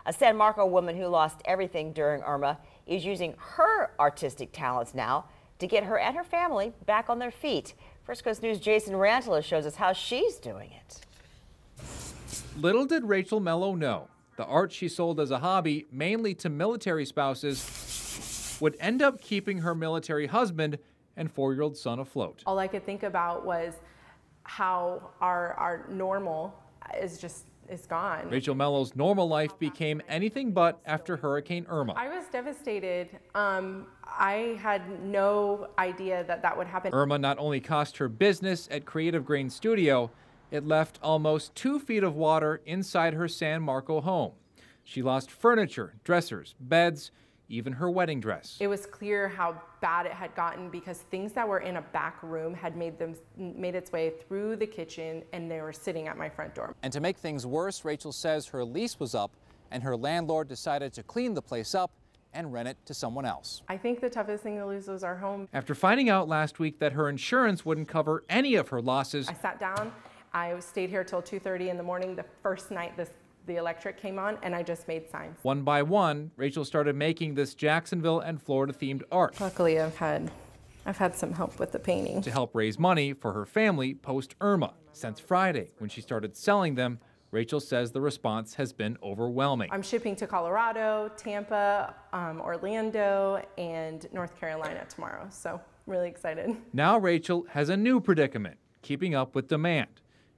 A San Marco woman who lost everything during Irma is using her artistic talents now to get her and her family back on their feet. First Coast News' Jason Racheal shows us how she's doing it. Little did Racheal Melo know, the art she sold as a hobby, mainly to military spouses, would end up keeping her military husband and 4-year-old son afloat. All I could think about was how our normal is gone. Racheal Melo's normal life became anything but after Hurricane Irma. I was devastated. I had no idea that would happen. Irma not only cost her business at Creative Grain Studio, it left almost 2 feet of water inside her San Marco home. She lost furniture, dressers, beds, even her wedding dress. It was clear how bad it had gotten because things that were in a back room had made its way through the kitchen, and they were sitting at my front door. And to make things worse, Racheal says her lease was up and her landlord decided to clean the place up and rent it to someone else. I think the toughest thing to lose was our home. After finding out last week that her insurance wouldn't cover any of her losses, I sat down. I stayed here till 2:30 in the morning, the first night the electric came on, and I just made signs. One by one, Racheal started making this Jacksonville and Florida-themed art. Luckily, I've had some help with the painting. To help raise money for her family post-Irma. Since Friday, when she started selling them, Racheal says the response has been overwhelming. I'm shipping to Colorado, Tampa, Orlando, and North Carolina tomorrow, so really excited. Now Racheal has a new predicament, keeping up with demand.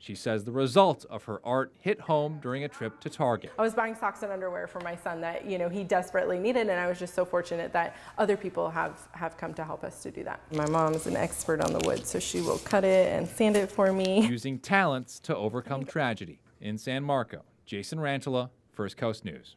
She says the result of her art hit home during a trip to Target. I was buying socks and underwear for my son that, he desperately needed, and I was just so fortunate that other people have come to help us to do that. My mom's an expert on the wood, so she will cut it and sand it for me. Using talents to overcome tragedy. In San Marco, Jason Racheal, First Coast News.